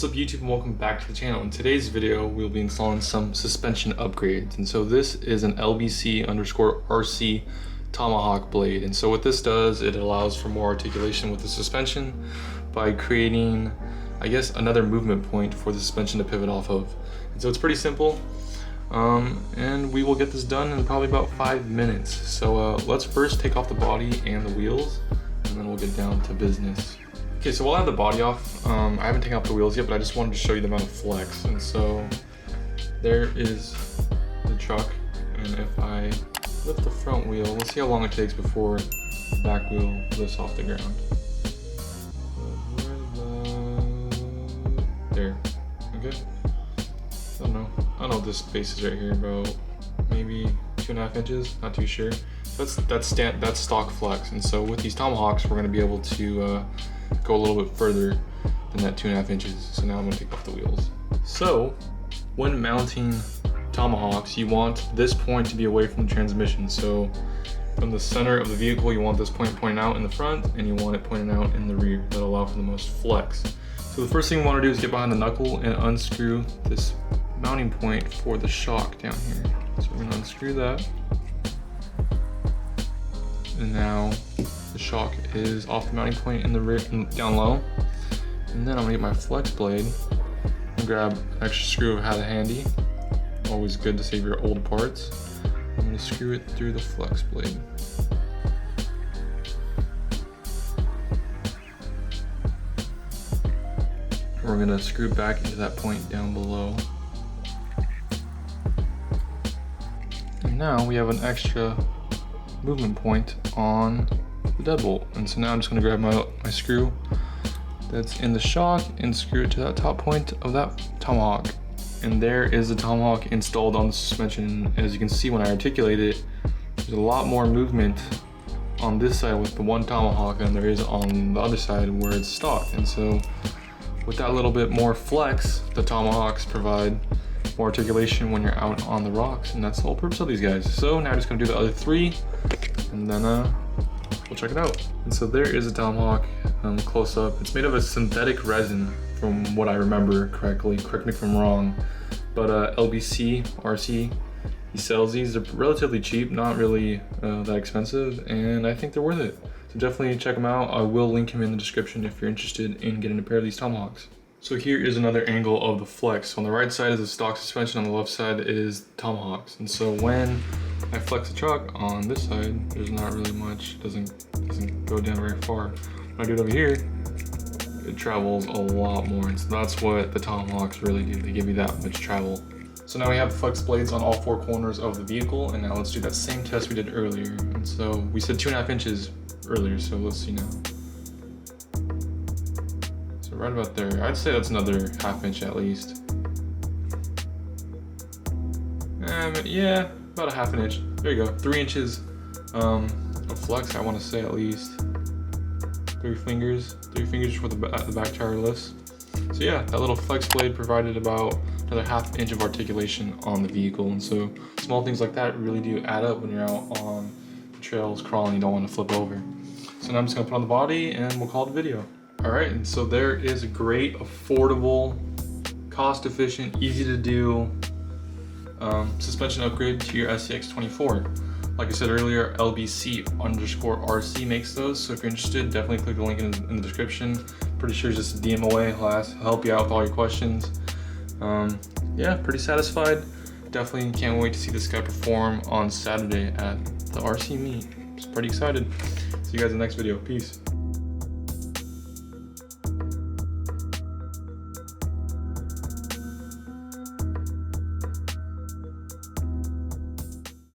What's up YouTube and welcome back to the channel. In today's video we'll be installing some suspension upgrades, and so this is an LBC_RC Tomahawk blade. And so what this does, it allows for more articulation with the suspension by creating, I guess, another movement point for the suspension to pivot off of. And so it's pretty simple, and we will get this done in probably about 5 minutes. So let's first take off the body and the wheels, and then we'll get down to business. Okay, so while I have the body off, I haven't taken off the wheels yet, but I just wanted to show you the amount of flex. And so there is the truck, and if I lift the front wheel, we'll see how long it takes before the back wheel lifts off the ground. There, okay. I don't know what this space is right here, about maybe 2.5 inches, not too sure. That's stock flex, and so with these Tomahawks, we're gonna be able to go a little bit further than that 2.5 inches. So now I'm gonna take off the wheels. So when mounting Tomahawks, you want this point to be away from the transmission. So from the center of the vehicle, you want this point pointing out in the front, and you want it pointing out in the rear. That'll allow for the most flex. So the first thing we want to do is get behind the knuckle and unscrew this mounting point for the shock down here. So we're gonna unscrew that. And now the shock is off the mounting point in the rear, down low. And then I'm gonna get my flex blade and grab an extra screw if I have it handy. Always good to save your old parts. I'm gonna screw it through the flex blade. We're gonna screw it back into that point down below. And now we have an extra movement point on the deadbolt. And so now I'm just gonna grab my screw that's in the shock and screw it to that top point of that Tomahawk. And there is the Tomahawk installed on the suspension. As you can see, when I articulate it, there's a lot more movement on this side with the one Tomahawk than there is on the other side where it's stock. And so with that little bit more flex, the Tomahawks provide more articulation when you're out on the rocks, and that's the whole purpose of these guys. So now I'm just gonna do the other 3, and then we'll check it out. And so there is a Tomahawk close up. It's made of a synthetic resin from what I remember correctly. Correct me if I'm wrong, but LBC RC, he sells these. They're relatively cheap, not really that expensive, and I think they're worth it. So definitely check them out. I will link him in the description if you're interested in getting a pair of these Tomahawks. So here is another angle of the flex. So on the right side is the stock suspension, on the left side is Tomahawks. And so when I flex the truck on this side, there's not really much, doesn't go down very far. When I do it over here, it travels a lot more. And so that's what the Tomahawks really do. They give you that much travel. So now we have the flex blades on all 4 corners of the vehicle, and now let's do that same test we did earlier. And so we said 2.5 inches earlier, so let's see now. So right about there, I'd say that's another 1/2 inch at least. Yeah, about a 1/2 inch. There you go, 3 inches of flex, I want to say at least. 3 fingers for the back tire lifts. So yeah, that little flex blade provided about another 1/2 inch of articulation on the vehicle. And so small things like that really do add up when you're out on trails crawling, you don't want to flip over. So now I'm just gonna put on the body and we'll call it a video. All right, and so there is a great, affordable, cost efficient, easy to do suspension upgrade to your SCX24. Like I said earlier, LBC_RC makes those. So if you're interested, definitely click the link in the description. Pretty sure it's just a DM away. He'll help you out with all your questions. Yeah, pretty satisfied. Definitely can't wait to see this guy perform on Saturday at the RC meet. Just pretty excited. See you guys in the next video. Peace.